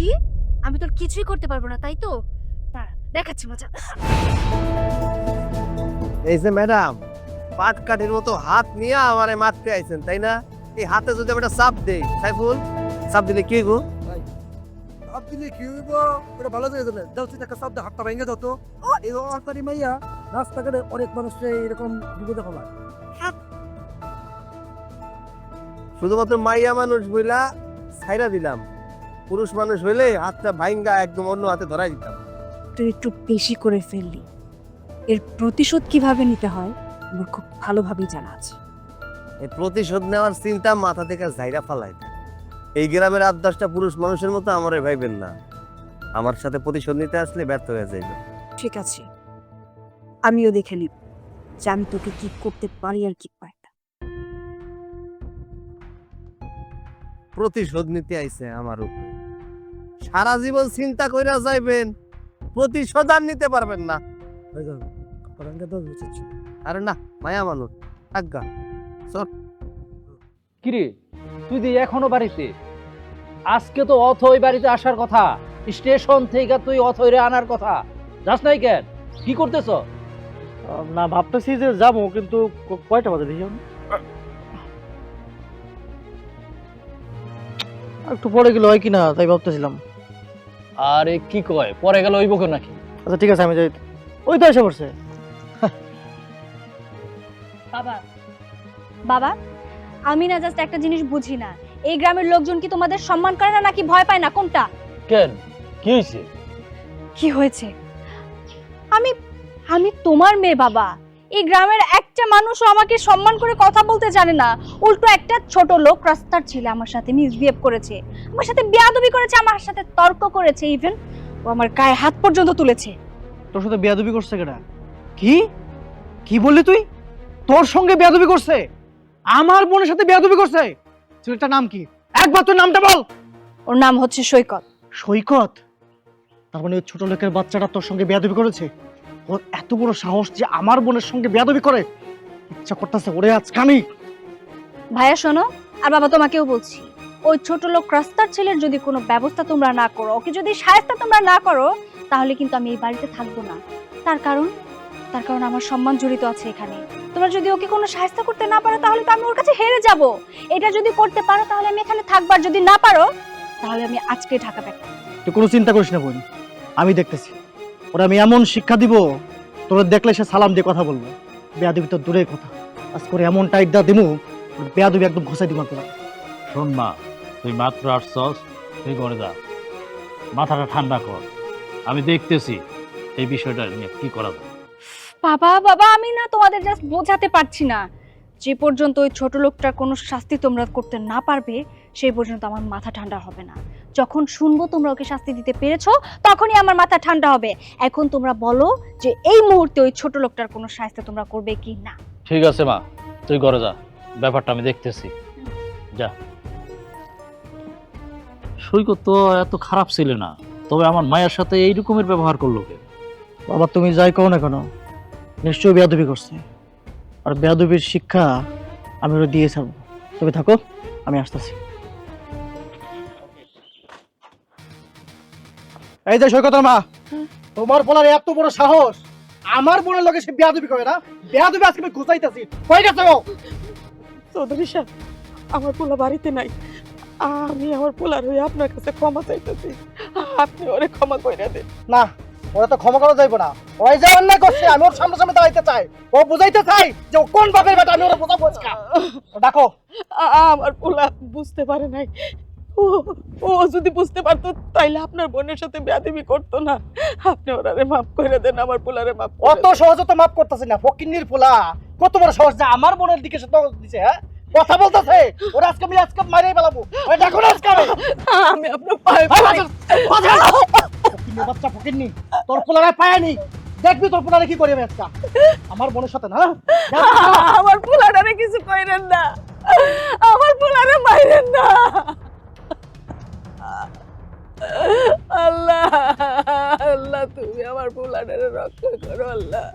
কি? আমি তোর কিছুই করতে পারবো না, তাই তো? দাঁড়া, দেখাচ্ছি মজা। এই যে ম্যাডাম, পাট কাঠির মতো হাত নিয়ে আমারে মারতে আইছেন তাই না? এই হাতে যদি আমি একটা চাপ দেই, সাইফুল, চাপ দিলে কি হইব? চাপ দিলে কি হইব? ওটা ভালো জায়গা দেবে। দাও তুই একটা চাপ দে, হাতটা ভেঙে দাও তো। এই অকারি মাইয়া রাস্তাঘাটে অনেক মানুষকে এরকম বিপদে ফেলায়। শুধুমাত্র মাইয়া মানুষ বইলা ছাইরা দিলাম, পুরুষ মানুষ হইলে হাতটা ভাইঙ্গা একদম অন্য হাতে ধরাই দিতাম। তুই একটু বেশি করে ফেললি। এর প্রতিশোধ কিভাবে নিতে হয় আমার খুব ভালোভাবেই জানা আছে। এই প্রতিশোধ নেওয়ার চিন্তা মাথা থেকে ঝাইরা ফালাই দেয়। এই গ্রামের 8-10টা পুরুষ মানুষের মতো আমারে ভাইবেন না। আমার সাথে প্রতিশোধ নিতে আসলে ব্যর্থ হয়ে যাইবে। ঠিক আছে, আমিও দেখে নিব যে আমি তোকে কি করতে পারি আর কি পারি না। প্রতিশোধ নিতে আইছে আমার উপরে। সারা জীবন চিন্তা কইরা যাইবেন, প্রতিশোধ আর নিতে পারবেন না। ভেঙে দাও বুঝেছি। আরে না, মায়া মানুষ আজ্ঞা। কিরে তুই দি এখনো বাড়িতে? আজকে তো অথই বাড়িতে আসার কথা, স্টেশন থেকে তুই অথইরে আনার কথা, যাস নাই কেন? কি করতেছ? না ভাবতেছি যে যাবো, কিন্তু কয়টা বাজে দেখি একটু পরে গেলে হয় কিনা তাই ভাবতেছিলাম। আরে কি কয়, পরে গেল ওই বকে নাকি? আচ্ছা ঠিক আছে, আমি যাই। ওই তো এসে পড়ছে। বাবা বাবা, আমি না জাস্ট একটা জিনিস বুঝি না, এই গ্রামের লোকজন কি তোমাদের সম্মান করে না নাকি ভয় পায় না, কোনটা? কেন, কি হয়েছে? কি হয়েছে? আমি আমি তোমার মেয়ে বাবা। এই গ্রামের একটা মানুষও আমাকে সম্মান করে কথা বলতে জানে না। উল্টো একটা ছোট লোক রাস্তার ছেলে আমার সাথে মিসবিহেভ করেছে, আমার সাথে বেয়াদবি করেছে, আমার সাথে তর্ক করেছে, ইভেন ও আমার গায়ে হাত পর্যন্ত তুলেছে। তোর সাথে বেয়াদবি করছে কেডা? কি কি বললি তুই? তোর সঙ্গে বেয়াদবি করছে? আমার বোনের সাথে বেয়াদবি করছে? ছেলেটার নাম কি? একবার তোর নামটা বল। ওর নাম হচ্ছে সৈকত। সৈকত? তার মানে ওই ছোট লোকের বাচ্চাটা তোর সঙ্গে বেয়াদবি করেছে? ওর এত বড় সাহস যে আমার বোনের সঙ্গে বেয়াদবি করে? ইচ্ছা করতেছে ওরে আজকে আমি। ভাইয়া শোনো, আর বাবা তোমাকেও বলছি, ওই ছোট লোক রাস্তার ছেলের যদি কোনো ব্যবস্থা তোমরা না করো, ওকে যদি শায়েস্তা তোমরা না করো, তাহলে কিন্তু আমি এই বাড়িতে থাকবো না। তার কারণ আমার সম্মান জড়িত আছে এখানে। তোমরা যদি ওকে কোনো শায়েস্তা করতে না পারো, তাহলে তো আমি ওর কাছে হেরে যাব। এটা যদি করতে পারো তাহলে আমি এখানে থাকবো, আর যদি না পারো তাহলে আমি আজকে ঢাকা ব্যাক। তুই কোনো চিন্তা করিস না বোন, আমি দেখতেছি। ওরা আমি এমন শিক্ষা দিব, তোর দেখলে সে সালাম দিয়ে কথা বলবো। বেয়াদবি তো দূরের কথা, আজ করে এমন টাইট দা দিমু, বেয়াদবি একদম ঘষাই দিব তোরা। শোন মা, তুই মাত্র আসছস, তুই ঘরে যা, মাথাটা ঠান্ডা কর, আমি দেখতেছি এই বিষয়টা নিয়ে কি করা যায়। বাবা বাবা, আমি না তোমাদের জাস্ট বোঝাতে পারছি না। যে পর্যন্ত ওই ছোট লোকটার কোনো শাস্তি তোমরা করতে না পারবে, সেই পর্যন্ত আমার মাথা ঠান্ডা হবে না। যখন শুনবো তোমরা ওকে শাস্তি দিতে পেরেছো, তখনই আমার মাথা ঠান্ডা হবে। এখন তোমরা বলো যে এই মুহূর্তে ওই ছোট লোকটার কোনো শাস্তি তোমরা করবে কি না। ঠিক আছে মা, তুই ঘরে যা, ব্যাপারটা আমি দেখতেছি, যা। সৈকত তো এত খারাপ ছিল না, তবে আমার মায়ের সাথে এই রকমের ব্যবহার করলো কে? বাবা তুমি যাই কও না কেন, নিশ্চয়ই বেয়াদবি করছে। আর বেয়াদবির শিক্ষা আমি ওরা দিয়ে ছাড়বো। তুমি থাকো, আমি আসতেছি। এই যে সৈকতের মা, তোমার বলার এত বড় সাহস, আমার বোনের লগে সে বেয়াদবি করে না? বেয়াদবি আজকে আমি ঘুষাইতেছি। কই গেছে ও? চৌধুরী সাহেব, আমার পোলা বাড়িতে নাই। আমি আমার পোলার হয়ে আপনার কাছে ক্ষমা চাইতেছি, আপনি ওরে ক্ষমা কইরা দেন। না, ওরা তো ক্ষমা করা যাইবো না। ওই যে অন্যায় করছে, আমি ওর সামনে সামনে দাঁড়াইতে চাই, ও বুঝাইতে চাই যে ও কোন বাপের বেটা, আমি ওরা বোঝাবো আজকে। ডাকো। আমার পোলা বুঝতে পারে নাই। ও ও যদি বুঝতে পারতো তাইলে আপনার বোনের সাথে বেয়াদবি করতো না। আপনি ওরারে মাফ করে দেন, আমার পোলারে মাফ করে অত সহজে তো মাফ করতেছি না। ফকিন্নির পোলা কত বড় সাহস যে আমার বোনের দিকে সে তখন দিছে, হ্যাঁ কথা বলতেছে। ওরা আজকে আমি আজকে মাইরেই ফেলাবো। ওই দেখো না আজকে আমি আপনার পায়ে ফকিন্নির বাচ্চা, ফকিন্নি তোর পোলারে পায়নি, দেখবি তোর পোলারে কি করি আমি আজকে আমার বোনের সাথে। না আমার পোলাটারে কিছু কইরেন না, আমার পোলারে মাইরেন না। আল্লাহ আল্লাহ, তুমি আমার পোলাটারে রক্ষা করো। আল্লাহ,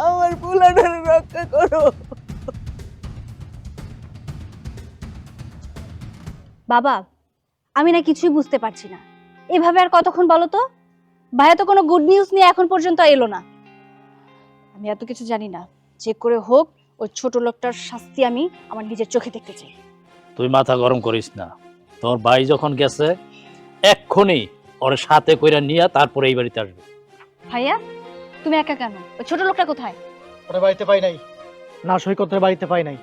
আমার পোলাটারে রক্ষা করো। বাবা, আমি না কিছুই বুঝতে পারছি না। এভাবে আর কতক্ষণ বলো তো? ভাইয়া তো কোনো গুড নিউজ নিয়ে এখন পর্যন্ত এলো না। আমি এত কিছু জানি না, যে করে হোক ওই ছোট লোকটার শাস্তি আমি আমার নিজের চোখে দেখতে চাই। তুই মাথা গরম করিস না, তোর ভাই যখন গেছে এক্ষুনি ওর সাথে কইরা নিয়ে তারপরে এই বাড়িতে আসবে। ভাইয়া তুমি একা কেন? ওই ছোট লোকটা কোথায়? ওরে বাড়িতে পাই নাই, না সৈকতের বাড়িতে পাই নাই,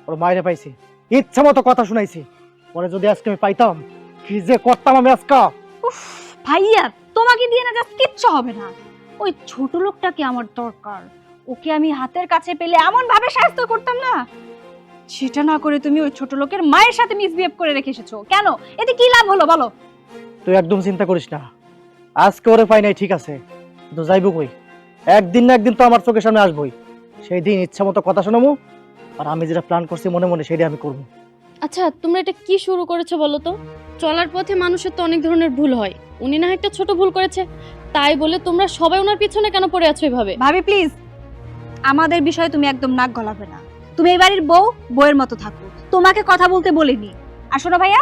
ওর মায়েরে পাইছি, ইচ্ছা মতো কথা শুনাইছি। পরে যদি আজকে আমি পাইতাম, কি যে করতাম আমি আজকা। উফ ভাইয়া, তোমাকে দিয়ে না জাস্ট কিচ্ছু হবে না। ওই ছোট লোকটাকে আমার দরকার, ওকে আমি হাতের কাছে পেলে এমন ভাবে সাহায্য করতাম না। সেটা না করে তুমি ওই ছোট লোকের মায়ের সাথে মিসবিহেভ করে রেখে এসেছো কেন? এতে কি লাভ হলো বলো? তুই একদম চিন্তা করিস না, আজকে ওরে পাই নাই ঠিক আছে, কিন্তু যাইব কই? একদিন না একদিন তো আমার চোখের সামনে আসবই। সেই দিন ইচ্ছা মতো কথা শোনাবো, আর আমি যেটা প্ল্যান করছি মনে মনে সেটাই আমি করবো। আচ্ছা তোমরা এটা কি শুরু করেছো বলো তো? চলার পথে মানুষের তো অনেক ধরনের ভুল হয়, উনি না একটা ছোট ভুল করেছে, তাই বলে তোমরা সবাই ওনার পিছনে কেন পড়ে আছো এভাবে? ভাবি প্লিজ, আমাদের বিষয়ে তুমি একদম নাক গলাবে না। তুমি এই বাড়ির বউ, বউয়ের মতো থাকো, তোমাকে কথা বলতে বলিনি। আর শোনো ভাইয়া,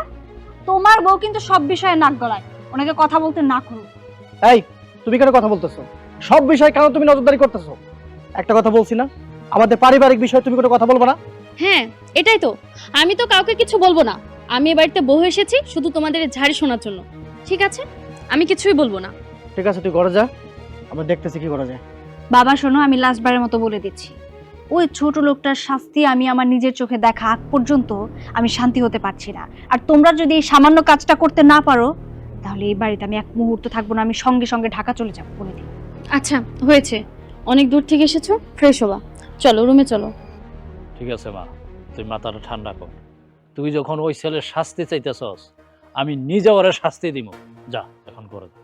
তোমার বউ কিন্তু সব বিষয়ে নাক গলায়, ওনাকে কথা বলতে না করো। এই তুমি কেন কথা বলতেছো? সব বিষয় কেন তুমি নজরদারি করতেছো? একটা কথা বলছি না, আমাদের পারিবারিক বিষয়ে তুমি কোনো কথা বলবো না। হ্যাঁ এটাই তো, আমি তো কাউকে কিছু বলবো না। আমি এ বাড়িতে বউ এসেছি শুধু তোমাদের এই ঝাড়ি শোনার জন্য। ঠিক আছে, আমি কিছুই বলবো না। ঠিক আছে তুই ঘরে যা, আমরা দেখতেছি কি করা যায়। বাবা শোনো, আমি লাস্টবারের মতো বলে দিচ্ছি, ওই ছোট লোকটার শাস্তি আমি আমার নিজের চোখে দেখা আগ পর্যন্ত আমি শান্তি হতে পারছি না। আর তোমরা যদি এই সামান্য কাজটা করতে না পারো, তাহলে এই বাড়িতে আমি এক মুহূর্ত থাকবো না, আমি সঙ্গে সঙ্গে ঢাকা চলে যাবো বলে দিই। আচ্ছা হয়েছে, অনেক দূর থেকে এসেছো, ফ্রেশ হবা, চলো রুমে চলো। ঠিক আছে মা, তুই মাথাটা ঠান্ডা কর। তুই যখন ওই ছেলের শাস্তি চাইতেছস, আমি নিজে ওরে শাস্তি দিব। যা এখন করে দে।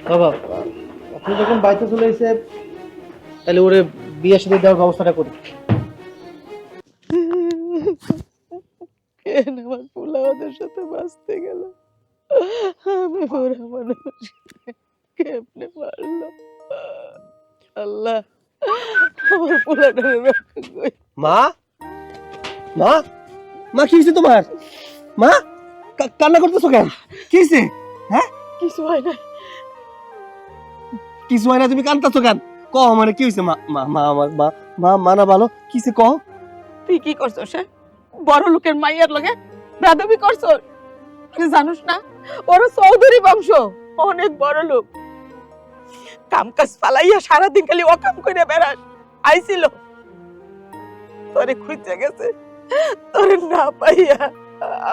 বাবা আপনি যখন বাড়িতে চলে এসে, তাহলে ওরে বিয়ের সাথে দেওয়ার ব্যবস্থাটা করি। কেন আমার পোলা ওদের সাথে বাঁচতে গেল? আমি বুড়া মানুষ, কেমনে পারলো? আল্লাহ আমার পোলাটারে রক্ষা করি। মা, মা, মা কি হয়েছে তোমার? মা কান্না করতেছো কেন? কি হয়েছে? কিছু হয় না। কিছু হয় না, তুমি কান্দাছো কেন? কও মানে কি হয়েছে? মা মা মা আমার মা মা মানা ভালো কিসে কও। তুই কি করছস? বড় লোকের মাইয়ার লগে বেয়াদবি করছস? আরে জানোস না ওর চৌধুরী বংশ, অনেক বড় লোক। কাম কাজ ফালাইয়া সারাদিন খালি অকাম করে বেড়াস। আইছিল তোরে খুঁজে গেছে, তোরে না পাইয়া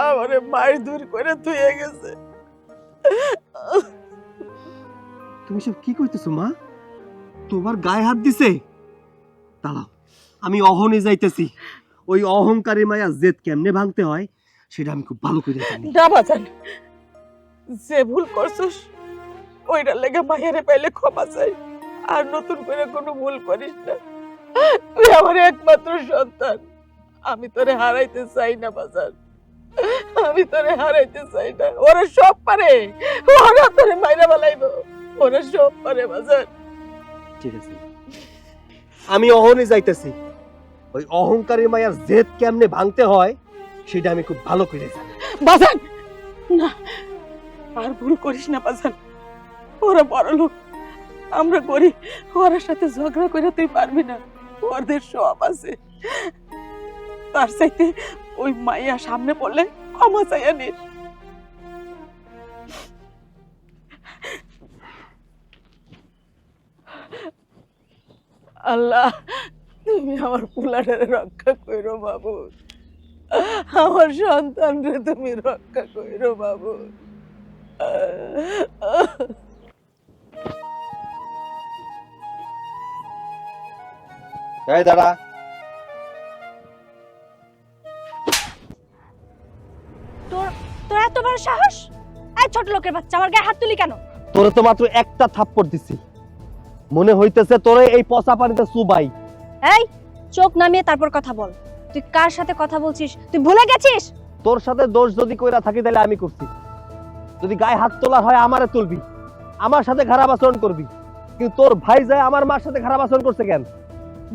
আমারে মায়ের দূর করে থুয়ে গেছে। তুমি সব কি কইতেছো মা? তোমার গায়ে হাত দিছে? দাঁড়াও, আমি অহনে যাইতেছি। ওই অহংকারী মায়া জেদ কেমনে ভাঙতে হয় সেটা আমি খুব ভালো করে জানি। না বাজান, যে ভুল করছস ওইটার লেগে মায়েরে পাইলে ক্ষমা চাই, আর নতুন করে কোনো ভুল করিস না। তুই আমার একমাত্র সন্তান, আমি তোরে হারাইতে চাই না বাজান, আমি তোরে হারাইতে চাই না। ওরা সব পারে, ওরা তোরে মাইরা বালাইব, ওরা সব পারে বাজান। ঠিক আছে, আমি অহনে যাইতেছি। ওই অহংকারী মায়ার জেদ কেমনে ভাঙতে হয় সেটা আমি খুব ভালো করে জানি। বাজান না, আর ভুল করিস না বাজান। ওরা বড় লোক, আমরা গরিব, ওর সাথে ঝগড়া করে তুই পারবি না, ওদের সব আছে। তার চাইতে ওই মাইয়া সামনে পড়লে ক্ষমা চাইয়া নিস। আল্লাহ তুমি আমার পোলাটারে রক্ষা কইরো বাবু, আমার সন্তানরে তুমি রক্ষা কইরো বাবু। এই দাঁড়া, তোর তোর এত বড় সাহস? এই ছোট লোকের বাচ্চা, আমার গায়ে হাত তুলি কেন? তোরে তো মাত্র একটা থাপ্পড় দিছি, মনে হইতেছে তোরে এই পচা পানিতে চুবাই। এই চোখ নামিয়ে তারপর কথা বল। তুই কার সাথে কথা বলছিস তুই ভুলে গেছিস? তোর সাথে দোষ যদি কইরা থাকি তাহলে আমি করছি। যদি গায়ে হাত তোলা হয় আমারে তুলবি, আমার সাথে খারাপ আচরণ করবি, কিন্তু তোর ভাই যায় আমার মার সাথে খারাপ আচরণ করছে কেন?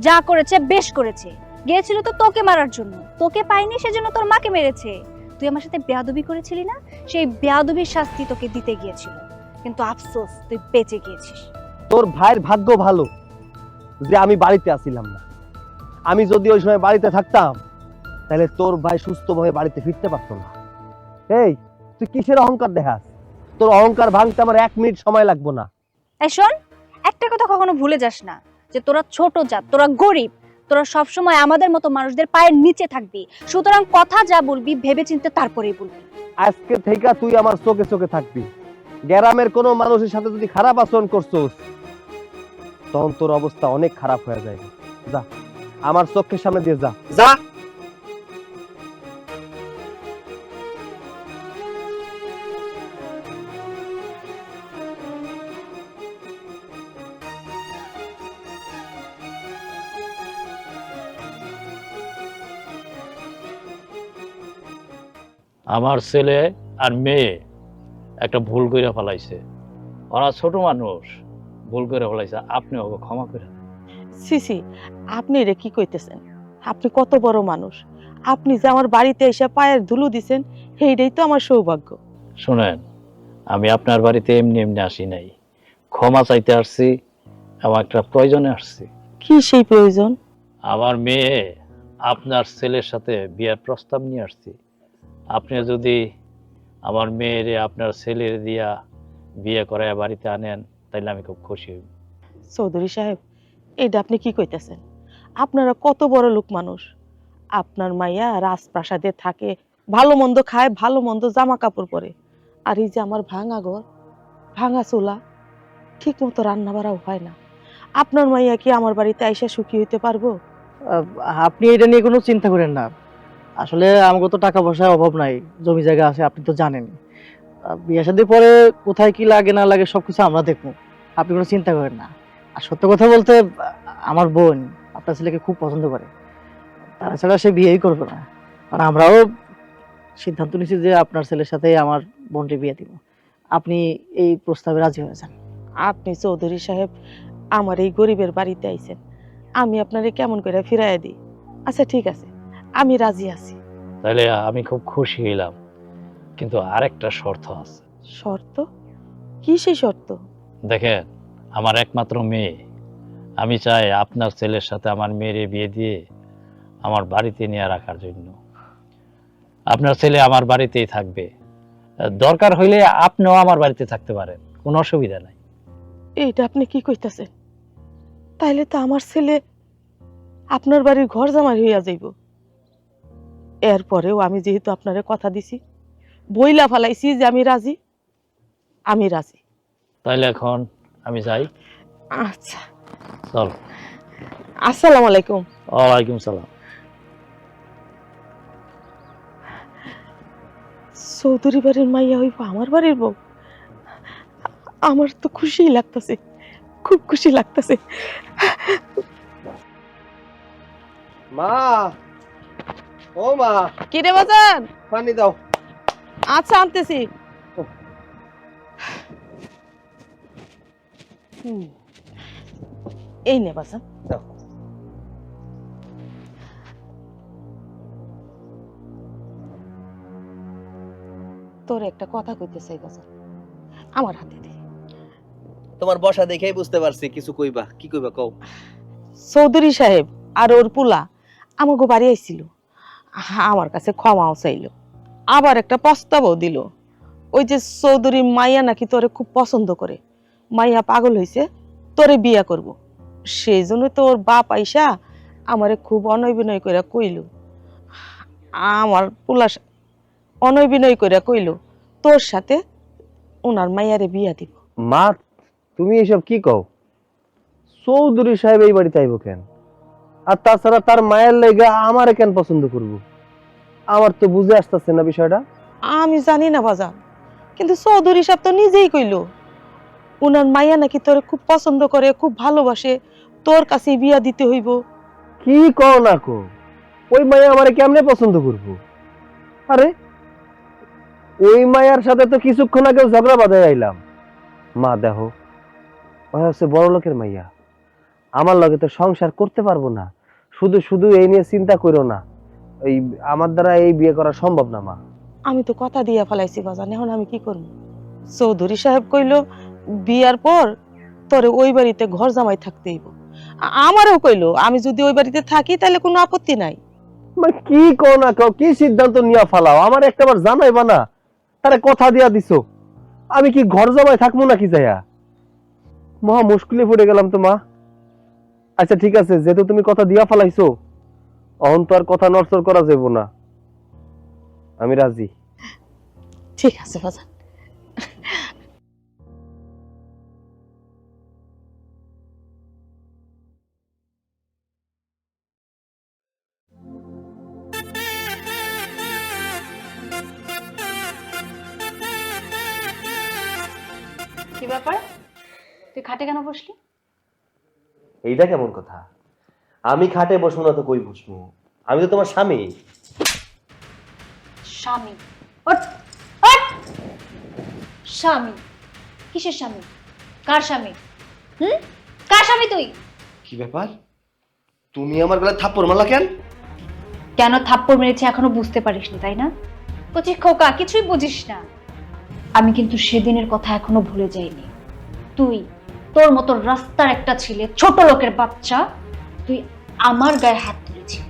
যা করেছে বেশ করেছে, গিয়েছিল তো তোকে মারার জন্য, তোকে পাইনি সেজন্য তোর মাকে মেরেছে। তুই আমার সাথে বেয়াদবি করেছিলি না, সেই বেয়াদবির শাস্তি তোকে দিতে গিয়েছিল, কিন্তু আফসোস তুই বেঁচে গিয়েছিস। তোর ভাইয়ের ভাগ্য ভালো যে আমি বাড়িতে আসিলাম না। আমি যদি ওই সময় বাড়িতে থাকতাম তাহলে তোর ভাই সুস্থভাবে বাড়িতে ফিরতে পারতো না। এই তুই কিসের অহংকার দেখাস? তোর অহংকার ভাঙতে আমার 1 মিনিট সময় লাগবে না। এই শোন, একটা কথা কখনো ভুলে যাস না যে তোরা ছোট জাত, তোরা গরিব, তোরা সবসময় আমাদের মতো মানুষদের পায়ের নিচে থাকবি। সুতরাং কথা যা বলবি ভেবেচিন্তে তারপরেই বলবি। আজকে থেকে তুই আমার চোখে চোখে থাকবি। গ্রামের কোনো মানুষের সাথে যদি খারাপ আচরণ করছস তখন তোর অবস্থা অনেক খারাপ হয়ে যায়। যা আমার চোখের সামনে দিয়ে যা যা। আমার ছেলে আর মেয়ে একটা ভুল করে ফেলাইছে। ওরা ছোট মানুষ, ভুল করে ফেলাইছে, আপনি ওকে ক্ষমা করে দেন। সিসি, আপনি রে কি কইতেছেন? আপনি কত বড় মানুষ, আপনি যে আমার বাড়িতে এসে পায়ের ধুলো দিছেন, সেইটাই তো আমার সৌভাগ্য। শোনেন, আমি আপনার বাড়িতে এমনি এমনি আসি নাই, ক্ষমা চাইতে আসছি, আমার একটা প্রয়োজনে আসছি। কি সেই প্রয়োজন? আমার মেয়ে আপনার ছেলের সাথে বিয়ের প্রস্তাব নিয়ে আসছি। আপনি যদি আমার মেয়েরে আপনার ছেলের দিয়া বিয়ে করায় বাড়িতে আনেন তাইলে আমি খুব খুশি হইব। চৌধুরী সাহেব, এইটা আপনি কি কইতেছেন? আপনারা কত বড় লোক মানুষ, আপনার মাইয়া রাজপ্রাসাদে থাকে, ভালো মন্দ খায়, ভালো মন্দ জামা কাপড় পরে, আর এই যে আমার ভাঙা ঘর, ভাঙা চুলা, ঠিক মতো রান্না বাড়াও হয় না। আপনার মাইয়া কি আমার বাড়িতে আইসা সুখী হইতে পারবো? আপনি এটা নিয়ে কোনো চিন্তা করেন না। আসলে আমাকে তো টাকা পয়সার অভাব নাই, জমি জায়গা আছে, আপনি তো জানেন। বিয়ে শাদীর পরে কোথায় কি লাগে না লাগে সবকিছু আমরা দেখবো, আপনি কোনো চিন্তা করেন না। আর সত্য কথা বলতে আমার বোন আপনার ছেলেকে খুব পছন্দ করে, তাছাড়া সে বিয়েই করবে না। আর আমরাও সিদ্ধান্ত নিয়েছি যে আপনার ছেলের সাথে আমার বোনকে বিয়ে দিব। আপনি এই প্রস্তাবে রাজি হয়েছেন? আপনি চৌধুরী সাহেব আমার এই গরিবের বাড়িতে আইছেন, আমি আপনারে কেমন করে ফিরাইয়া দিই? আচ্ছা ঠিক আছে, আমি রাজি আছি। তাহলে আমি খুব খুশি হইলাম, কিন্তু আরেকটা শর্ত আছে। শর্ত? কি সেই শর্ত? দেখেন, আমার একমাত্র মেয়ে, আমি চাই আপনার ছেলের সাথে আমার মেয়ের বিয়ে দিয়ে আমার বাড়িতে নিয়ে রাখার জন্য। আপনার ছেলে আমার বাড়িতেই থাকবে, দরকার হইলে আপনিও আমার বাড়িতে থাকতে পারেন, কোনো অসুবিধা নাই। এইটা আপনি কি কইতাছেন? তাইলে তো আমার ছেলে আপনার বাড়ির ঘর জামাই হইয়া যাইব। এরপরেও আমি যেহেতু আপনারে কথা দিছি, বইলা ফালাইছি যে আমি রাজি, আমি রাজি। তাইলে এখন আমি যাই। আচ্ছা, চল। আসসালামু আলাইকুম। ওয়ালাইকুম সালাম। চৌধুরী বাড়ির মাইয়া হইব আমার বাড়ির বউ? আমার তো খুশিই লাগতেছে, খুব খুশি লাগতেছে। মা, ও মা, কি রে বাজান? পানি দাও। আচ্ছা আনতেছি। এই নে বাজান। দাও। তোর একটা কথা কইতে চাই বাজান, আমার হাতে দে। তোমার বসা দেখেই বুঝতে পারছি কিছু কইবা। কি কইবা কও? চৌধুরী সাহেব আর ওর পুলা আমাকে বাড়ি আইছিল, আমার কাছে ক্ষমাও চাইলো, আবার একটা প্রস্তাবও দিল। ওই যে চৌধুরী মাইয়া নাকি তোরে খুব পছন্দ করে, মাইয়া পাগল হইছে, তোরে বিয়া করব। সেই জন্য তো ওর বাপ আইসা আমারে খুব অনয় বিনয় করে কইল, আমার পুলা অনয় বিনয় করে কইল তোর সাথে ওনার মাইয়ারে বিয়া দিব। মা, তুমি এসব কি কও? চৌধুরী সাহেব এই বাড়িতে আইব কেন? আর তাছাড়া তার মায়ের লেগে আমারে কেন পছন্দ করব? আমার তো বুঝে আসতেছে না বিষয়টা। আমি জানি না বাজান, কিন্তু চৌধুরী সাহেব তো নিজেই কইল উনার মাইয়া নাকি তোরে খুব পছন্দ করে, খুব ভালোবাসে, তোর কাছে বিয়া দিতে হইব। কি কও না কো? ওই মায়া আমারে কেমনে পছন্দ করব? আরে ওই মায়ার সাথে তো কিছুক্ষণ আগে ঝগড়া বাঁধাই আইলাম। মা দেখো, ওই হচ্ছে বড় লোকের মাইয়া, আমার লগে তো সংসার করতে পারবো না। শুধু শুধু এই নিয়ে চিন্তা করো না, এই আমার দ্বারা এই বিয়ে করা সম্ভব না মা। আমি তো কথা দিয়া ফেলাইছি বাজান, এখন আমি কি করব? চৌধুরী সাহেব কইলো বিয়ার পর তোরে ওই বাড়িতে ঘর জামাই থাকতে হইব। আমারও কইলো আমি যদি ওই বাড়িতে থাকি তাহলে কোনো আপত্তি নাই। মানে কি কও না কও, কি সিদ্ধান্ত নিয়া ফালাও, আমার একটাবার জানাইবা না? তারে কথা দিয়া দিছো, আমি কি ঘর জামাই থাকবো নাকি যাইয়া? মহা মুশকিলে পড়ে গেলাম তো মা। আচ্ছা ঠিক আছে, যেহেতু তুমি কথা দিয়া ফালাইছো, অহন তো আর কথা নড়চড় করা যাইব না, আমি রাজি। ঠিক আছে বাজান। কি ব্যাপার, তুই খাটে কেন বসলি? এইটা কেমন কথা? আমি খাটে বসবো না তো কই বসবো? আমি তো তোমার স্বামী। স্বামী? ওঠ, ওঠ! স্বামী? কিসের স্বামী? কার স্বামী? কার স্বামী তুই? কি ব্যাপার, তুমি আমার গলায় থাপ্পড় মারলা কেন? কেন থাপ্পড় মেরেছি এখনো বুঝতে পারিসনি, তাই না? কচি খোকা, কিছুই বুঝিস না। আমি কিন্তু সেদিনের কথা এখনো ভুলে যাইনি। তুই, তোর মতো রাস্তার একটা ছেলে, ছোট লোকের বাচ্চা, তুই আমার গায়ে হাত তুলেছিলি।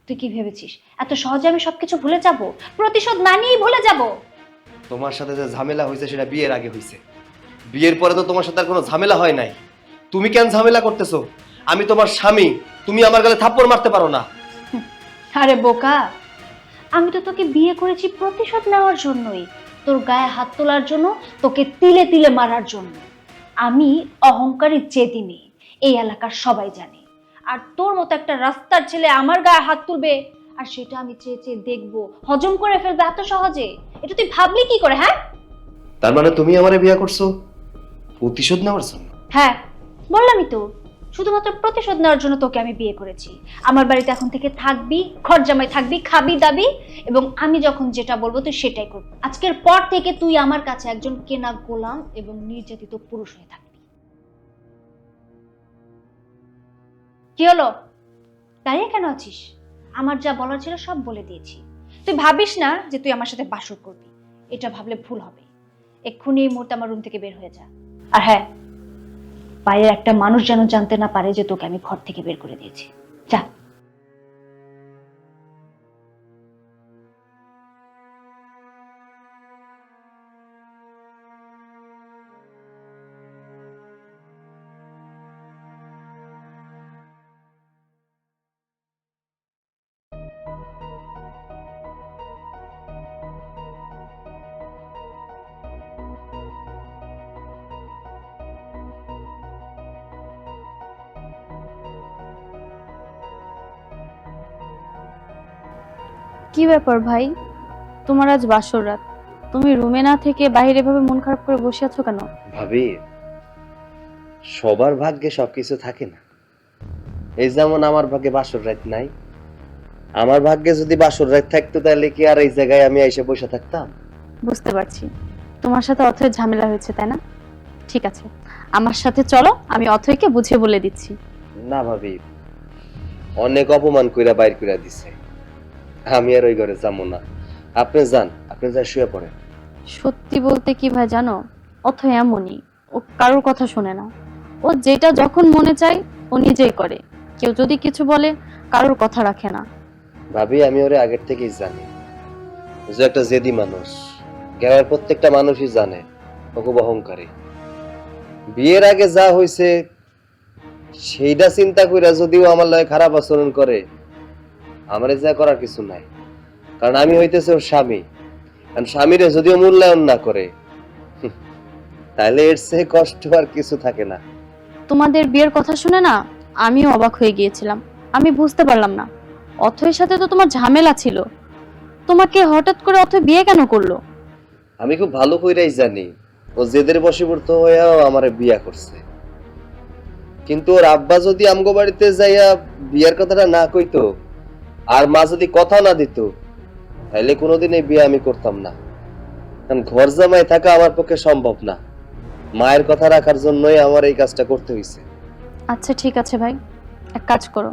তুই কি ভেবেছিস এত সহজে আমি সবকিছু ভুলে যাব? প্রতিশোধ না নিয়েই ভুলে যাব? তোমার সাথে যে ঝামেলা হয়েছে সেটা বিয়ের আগে হয়েছে, বিয়ের পরে তো তোমার সাথে আর কোনো ঝামেলা হয় নাই। তুমি কেন ঝামেলা করতেছো? আমি তোমার স্বামী, তুমি আমার গালে থাপ্পড় মারতে পারো না। আরে বোকা, আমি তো তোকে বিয়ে করেছি প্রতিশোধ নেওয়ার জন্যই, তোর গায়ে হাত তোলার জন্য, তোকে তিলে তিলে মারার জন্য। আমি অহংকারী জেদি মেয়ে, এই এলাকার সবাই জানে। আর তোর মতো একটা রাস্তার ছেলে আমার গায়ে হাত তুলবে, আর সেটা আমি চেয়ে চেয়ে দেখবো, হজম করে ফেলবে এত সহজে? এটা তুই ভাবলি কি করে? হ্যাঁ, তার মানে তুমি আমারে বিয়ে করছো প্রতিশোধ নেওয়ার জন্য? হ্যাঁ বললামই তো, শুধুমাত্র প্রতিশোধ নেওয়ার জন্য তোকে আমি বিয়ে করেছি। আমার বাড়িতে এখন থেকে থাকবি, ঘর জামাই থাকবি, খাবি দাবি, এবং আমি যখন যেটা বলবো তুই সেটাই করবি। আজকের পর থেকে তুই আমার কাছে একজন কেনা গোলাম এবং নির্যাতিত পুরুষ হয়ে থাকবি। কি হলো, দাঁড়িয়ে কেন আছিস? আমার যা বলার ছিল সব বলে দিয়েছি। তুই ভাবিস না যে তুই আমার সাথে বাসর করবি, এটা ভাবলে ভুল হবে। এক্ষুনি এই মুহূর্তে আমার রুম থেকে বের হয়ে যা। আর হ্যাঁ, বাইরের একটা মানুষ যেন জানতে না পারে যে তোকে আমি ঘর থেকে বের করে দিয়েছি। যা। কি ব্যাপার ভাই, তোমার আজ বাসর রাত, তুমি রুমে না থেকে বাইরে ভাবে মন খারাপ করে বসে আছো কেন? ভাবি, সবার ভাগ্যে সবকিছু থাকে না। এই যেমন আমার ভাগ্যে বাসর রাত নাই, আমার ভাগ্যে যদি বাসর রাত থাকতো তাহলে কি আর এই জায়গায় আমি এসে বসে থাকতাম? বুঝতে পারছি তোমার সাথে অথয়ের ঝামেলা হয়েছে, তাই না? ঠিক আছে, আমার সাথে চলো, আমি অথয়কে বুঝিয়ে বলে দিচ্ছি। না ভাবি, অনেক অপমান কইরা বাইর কইরা দিছে, আমি আর ওই ঘরে যাবো না। আপনি যান, আপনি যা শুয়ে পড়েন। সত্যি বলতে কি ভাই জানো, অথয় এমনই, ও কারোর কথা শোনে না। ও যেটা যখন মনে চায় ও নিজেই করে, কেউ যদি কিছু বলে কারোর কথা রাখে না। ভাবি, আমি ওরে আগের থেকেই জানি, যে একটা জেদি মানুষ, গ্রামের প্রত্যেকটা মানুষই জানে ও খুব অহংকারী। বিয়ের আগে যা হয়েছে সেইটা চিন্তা কইরা যদিও আমার লগে খারাপ আচরণ করে, আমার যা করার কিছু নাই, কারণ আমি হইতেছে ওর স্বামী। কারণ স্বামীরে যদিও মূল্যায়ন না করে, তাহলে এর চেয়ে কষ্ট আর কিছু থাকে না। তোমাদের বিয়ের কথা শুনে না আমিও অবাক হয়ে গিয়েছিলাম। আমি বুঝতে পারলাম না, অথয়ের সাথে তো তোমার ঝামেলা ছিল, তোমাকে হঠাৎ করে অথয় বিয়ে কেন করলো? আমি খুব ভালো কইরাই জানি ও জেদের বশীভূত হয়েও আমারে বিয়া করছে। কিন্তু ওর আব্বা যদি আমগো বাড়িতে যাইয়া বিয়ার কথাটা না কইতো, আর মা যদি কথা না দিত, তাহলে কোনোদিন এই বিয়ে আমি করতাম না। কারণ ঘর জামাই থাকা আমার পক্ষে সম্ভব না, মায়ের কথা রাখার জন্যই আমার এই কাজটা করতে হয়েছে। আচ্ছা ঠিক আছে ভাই, এক কাজ করো,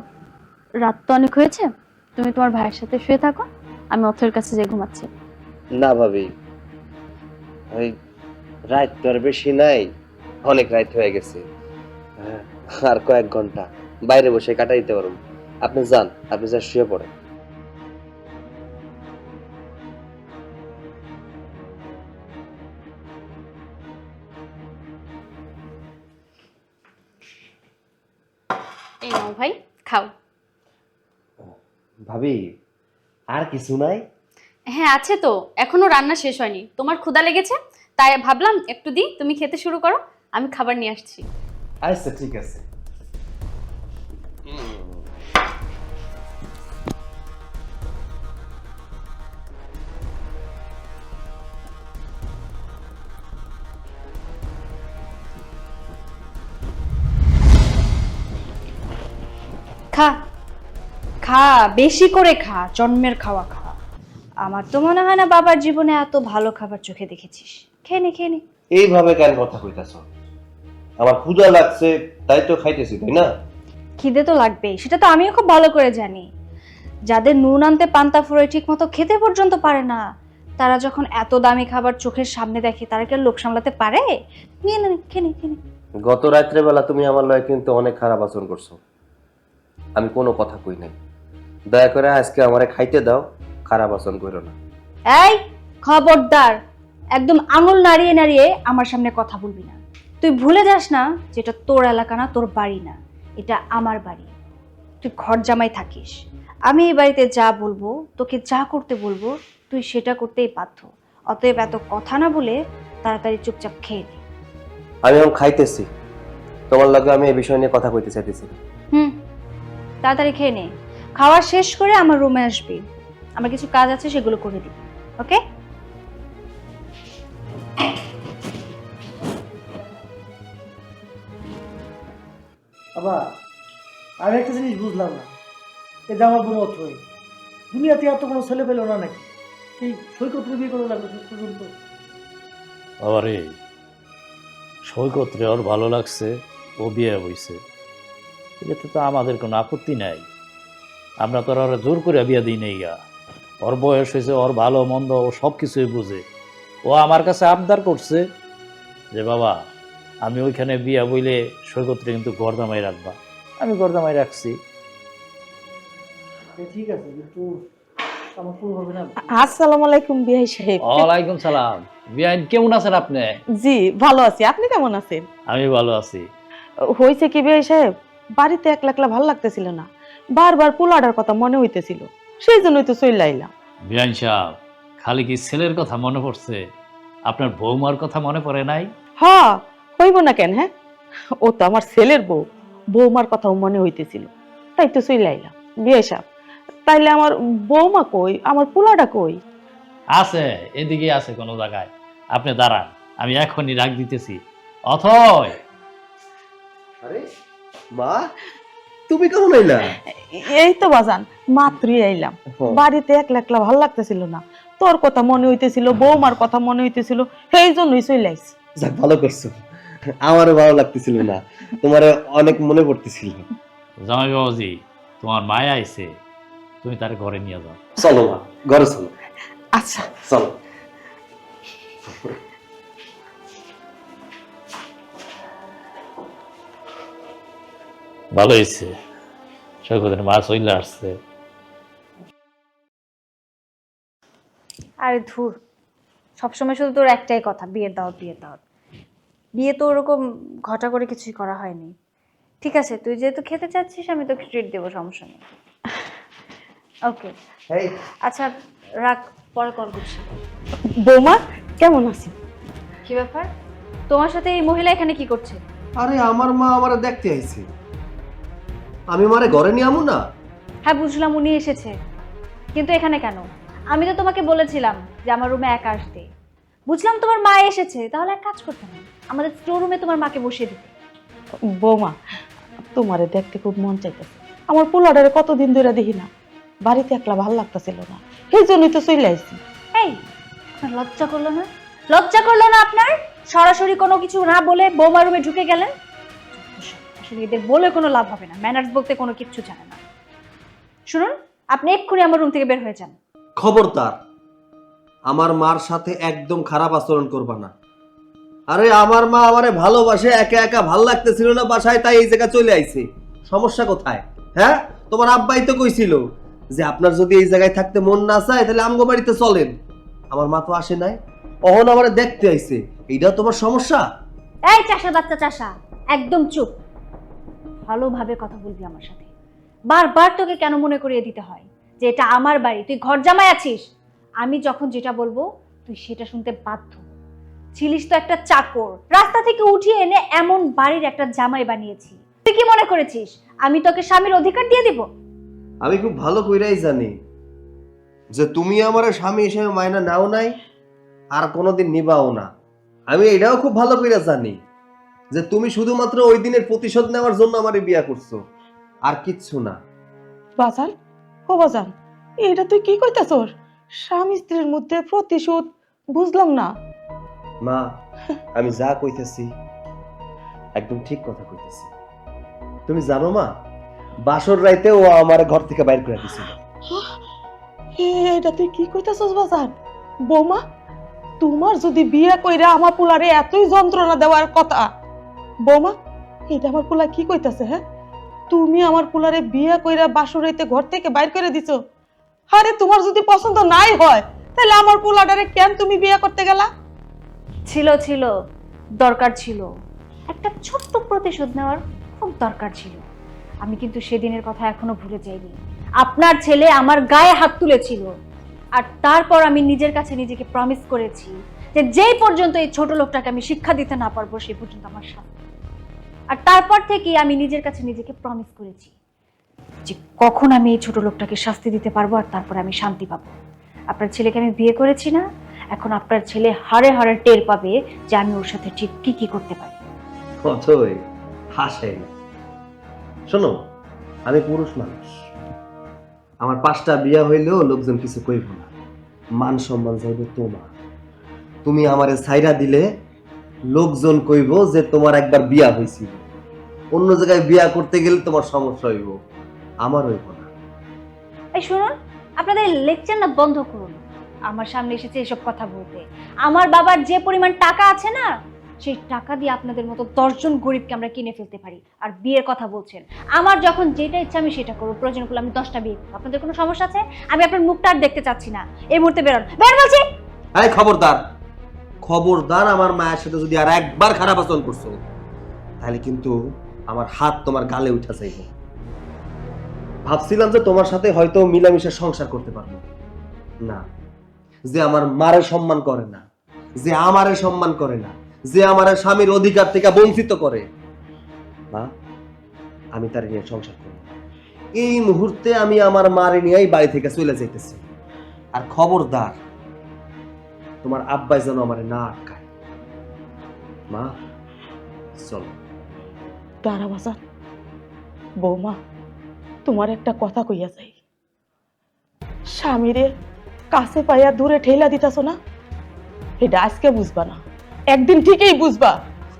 রাত তো অনেক হয়েছে, তুমি তোমার ভাইয়ের সাথে শুয়ে থাকো, আমি অথয়ের কাছে যেয়ে ঘুমাচ্ছি। না ভাবি, ওই রাত তো আর বেশি নাই, অনেক রাত হয়ে গেছে। আর কয়েক ঘন্টা বাইরে বসে কাটাই দিতে পারুন। আপনি যান, আপনি যা শুয়ে পড়েন। এই নাও ভাই, খাও। ভাবি, আর কিছু নাই? হ্যাঁ আছে তো, এখনো রান্না শেষ হয়নি। তোমার ক্ষুধা লেগেছে, তাই ভাবলাম একটু দিই, তুমি খেতে শুরু করো, আমি খাবার নিয়ে আসছি। আচ্ছা ঠিক আছে। খা খা, বেশি করে খা, জন্মের খাওয়া খা। আমার তো মনে হয় না বাবার জীবনে এত ভালো খাবার চোখে দেখেছিস। খেয়ে নে, খেয়ে নে। এইভাবে কেন কথা কইতাছ? আমার ক্ষুধা লাগছে তাই তো খাইতেছি, তাই না? খিদে তো লাগবেই, সেটা তো আমিও খুব ভালো করে জানি। যাদের নুন আনতে পান্তা ফুরোয় ঠিক মতো খেতে পর্যন্ত পারে না, তারা যখন এত দামি খাবার চোখের সামনে দেখে, তারা কি আর লোভ সামলাতে পারে? নিয়ে নে, খেয়ে নে, খেয়ে নে। গত রাত্রে বেলা তুমি আমার লয় কিন্তু অনেক খারাপ আচরণ করছো। আমি কোনো কথা কই নাই। দয়া করে আজকে আমারে খাইতে দাও, খারাপ আচরণ করো না। এই খবরদার, একদম আঙুল নাড়িয়ে নাড়িয়ে আমার সামনে কথা বলবি না। তুই ভুলে যাস না যেটা তোর এলাকা না, তোর বাড়ি না, এটা আমার বাড়ি। তুই ঘর জামাই থাকিস। আমি এই বাড়িতে যা বলবো, তোকে যা করতে বলবো, তুই সেটা করতেই বাধ্য। অতএব এত কথা না বলে তাড়াতাড়ি চুপচাপ খেয়ে নে। আমি এখন খাইতেছি, তোমার লগে আমি এই বিষয় নিয়ে কথা কইতে চাইতেছি। তাড়াতাড়ি খেয়ে নে। খাওয়া শেষ করে আমার রুমে আসবি, আমার কিছু কাজ আছে, সেগুলো করে দিবি। ওকে? আবার আমি একটা জিনিস বুঝলাম না, এই যে আমার বউ অথই, দুনিয়াতে এত কোনো ছেলে পেল না নাকি? এই সৈকতের বিয়ে করে লাগলো শেষ পর্যন্ত। বাবারে, সৈকতরে ওর ভালো লাগছে, ও বিয়ে হইছে, এটাতে তো আমাদের কোনো আপত্তি নাই। আমরা তো আর ওরা জোর করে বিয়ে দিই নেই গা। ওর বয়স হয়েছে, ওর ভালো মন্দ ও সব কিছুই বুঝে। ও আমার কাছে আবদার করছে যে বাবা, আমি ওইখানে বিয়া বইলে সৈকতরে কিন্তু গর্দামাই রাখবা। আমি গর্দামাই রাখছি। ঠিক আছে, কিন্তু আমার কোনো হবে না। আসসালামু আলাইকুম বিআই সাহেব। ওয়ালাইকুম সালাম। বিয়াইন কেমন আছেন আপনি? জি ভালো আছি, আপনি কেমন আছেন? আমি ভালো আছি। হয়েছে কি বিআই সাহেব, বাড়িতে একলা একলা ভালো লাগতেছিল না, বারবার পোলাডার কথা মনে হইতেছিল, সেই জন্যই তো চলে আইলাম। বিয়াইন সাহেব, খালি কি ছেলের কথা মনে পড়ছে? আপনার বৌমার কথা মনে পড়ে নাই? হ্যাঁ, হইব না কেন? হ্যাঁ, ও তো আমার ছেলের বউ, বৌমার কথাও মনে হইতেছিল, তাই তো চলে আইলাম। বিআই সাহেব, তাইলে আমার বৌমা কই, আমার পোলাটা কই? আছে, এদিকে আছে কোনো জায়গায়। আপনি দাঁড়ান, আমি এখনই ডাক দিতেছি। অথয়, আরে মা, তুমি কেমন আইলা? এই তো বাজান, মাত্রই আইলাম। বাড়িতে একলা একলা ভালো লাগতেছিল না, তোর কথা মনে হইতেছিল, বৌমার কথা মনে হইতেছিল, সেই জন্যই চলে আইছি। যাক, ভালো করছো। আমারও ভালো লাগতেছিল না, তোমার অনেক মনে পড়তেছিল। জামাই বাবাজি, তোমার মায়া আইছে, তুমি তার ঘরে নিয়ে যাও। চলো মা, ঘরে চলো। আচ্ছা চলো। ভালো হয়েছে, সৈকতের মা চলে আসছে। আরে ধুর, সবসময় শুধু তোর একটাই কথা, বিয়ের দাওয়াত, বিয়ের দাওয়াত। বিয়ে তো ওরকম ঘটা করে কিছুই করা হয়নি। ঠিক আছে, তুই যেহেতু খেতে চাচ্ছিস, আমি তোকে ট্রিট দেবো, সমস্যা নেই। ওকে, এই আচ্ছা রাখ, পরে কল করছি। বৌমা কেমন আছি? কি ব্যাপার, তোমার সাথে এই মহিলা এখানে কি করছে? আরে আমার মা আমারে দেখতে আইছে, আমি মারে ঘরে নিয়ে আমু না। হ্যাঁ বুঝলাম, উনি এসেছে, কিন্তু এখানে কেন? আমি তো তোমাকে বলেছিলাম যে আমার রুমে একা আসতে। বুঝলাম তোমার মা এসেছে, তাহলে এক কাজ করতে না, আমাদের স্টোর রুমে তোমার মাকে বসিয়ে দিতে। বৌমা, তোমারে দেখতে খুব মন চাইতেছে, আমার পোলাডারে কতদিন ধরে দেখি না, বাড়িতে একলা ভালো লাগতেছিল না, সেই জন্যই তো চলে আইছি। এই, আপনার লজ্জা করলো না? লজ্জা করলো না আপনার? সরাসরি কোনো কিছু না বলে বৌমা রুমে ঢুকে গেলেন। আসলে এদের বলে কোনো লাভ হবে না, ম্যানার্স বলতে কোনো কিছু জানে না। শুনুন, আপনি এক্ষুনি আমার রুম থেকে বের হয়ে যান। খবরদার, আমার মার সাথে একদম খারাপ আচরণ করবা না। আরে আমার মা আমারে ভালোবাসে, একা একা ভাল লাগতেছিল না বাসায়, তাই এই জায়গা চলে আইছে। সমস্যা কোথায়? হ্যাঁ, তোমার আব্বাই তো কইছিল যে আপনার যদি এই জায়গায় থাকতে মন না চায় তাহলে আমগো বাড়িতে চলেন। আমার মা তো আসে নাই, অহন আমারে দেখতে আইছে। এইটাও তোমার সমস্যা? এই চাষা বাচ্চা চাষা, একদম চুপ। ভালোভাবে কথা বলবি আমার সাথে। বারবার তোকে কেন মনে করিয়ে দিতে হয় যে এটা আমার বাড়ি, তুই ঘর জামাই আছিস? আমি যখন যেটা বলবো তুই সেটা শুনতে বাধ্য। ছিলিস তো একটা চাকর, রাস্তা থেকে উঠিয়ে এনে এমন বাড়ির একটা জামাই বানিয়েছি। তুই কি মনে করেছিস আমি তোকে স্বামীর অধিকার দিয়ে দিব? আমি খুব ভালো কইরাই জানি যে তুমি আমার স্বামী হিসেবে মায়না নাও নাই, আর কোনোদিন নিবাও না। আমি এটাও খুব ভালো কইরা জানি যে তুমি শুধুমাত্র ওই দিনের প্রতিশোধ নেওয়ার জন্য আমারে বিয়া করছো, আর কিচ্ছু না। বাজান, ও বাজান, এটা তুই কি কইতাছস? স্বামী স্ত্রীর মধ্যে প্রতিশোধ? বুঝলাম না। মা, আমি যা কইতেছি একদম ঠিক কথা কইতেছি। তুমি জানো মা, বাসর রাইতে ও আমার ঘর থেকে বাইর করে দিছিল। এটা তুই কি কইতাছস বাজান? বৌমা, তোমার যদি বিয়ে কইরা আমার পোলারে এতই যন্ত্রণা দেওয়ার কথা, বৌমা এটা আমার পোলা কি কইতাছে? হ্যাঁ, তুমি আমার পোলারে বিয়ে কইরা বাসর রাইতে ঘর থেকে বাইর করে দিছো। আরে তোমার যদি পছন্দ নাই হয় তাহলে আমার পোলাটারে কেন তুমি বিয়ে করতে গেলা? ছিল দরকার ছিল, একটা ছোট্ট প্রতিশোধ নেওয়ার খুব দরকার ছিল। আমি কিন্তু সেদিনের কথা এখনো ভুলে যাইনি। আপনার ছেলে আমার গায়ে হাত তুলেছিল, আর তারপর আমি নিজের কাছে নিজেকে প্রমিস করেছি যে যেই পর্যন্ত এই ছোট লোকটাকে আমি শিক্ষা দিতে না পারবো সেই পর্যন্ত আমার শাস্তি। আর তারপর থেকে আমি নিজের কাছে নিজেকে প্রমিস করেছি যে কখন আমি এই ছোট লোকটাকে শাস্তি দিতে পারবো, আর তারপর আমি শান্তি পাবো। আপনার ছেলেকে আমি বিয়ে করেছি না, এখন আপনার ছেলে হাড়ে হাড়ে টের পাবে যে আমি ওর সাথে ঠিক কি কি করতে পারি। অথই হাসেন। শোনো, আমি পুরুষ মানুষ, আমার 5টা বিয়া হইলেও লোকজন কিছু কইব না, মান সম্মান যাইবে তোমার। তুমি আমারে ছাইরা দিলে লোকজন কইব যে তোমার একবার বিয়া হইছিল, অন্য জায়গায় বিয়া করতে গেলে তোমার সমস্যা হইব, আমার হইব না। এই শুনুন, আপনাদের লেকচার না বন্ধ করুন। আমার সামনে এসেছে এসব কথা বলতে। আমার বাবার যে পরিমাণ টাকা আছে না, সেই টাকা দিয়ে আপনাদের মতো 10 জন গরিবকে আমরা কিনে ফেলতে পারি। আর বিয়ের কথা বলছেন, আমার যখন যেটা ইচ্ছা আমি সেটা করবো, প্রয়োজন করলে আমি 10টা বিয়ে করবো। আপনাদের কোনো সমস্যা আছে? আমি আপনার মুখটা আর দেখতে চাচ্ছি না, এই মুহূর্তে বেরোন, বের বলছি। এই খবরদার, খবরদার, আমার মায়ের সাথে যদি আর একবার খারাপ আচরণ করছো তাহলে কিন্তু আমার হাত তোমার গালে উঠা যাইব। ভাবছিলাম যে তোমার সাথে হয়তো মিলামিশা সংসার করতে পারবো না, যে আমার মারে সম্মান করে না, যে আমারে সম্মান করে না, যে আমার স্বামীর অধিকার থেকে বঞ্চিত করে, না, আমি তার নিয়ে সংসার করব। এই মুহূর্তে আমি আমার মারে নিয়েই বাড়ি থেকে চলে যাইতেছি। আর খবরদার, তোমার আব্বাই যেন আমারে না আটকায়। মা, চলো। দাঁড়া বাজান, বৌমা তোমার একটা কথা কইয়া যাই। স্বামীরে কাছে পাইয়া দূরে ঠেলা দিতাছ না, এটা আজকে বুঝবা না, একদিন ঠিকই বুঝবা।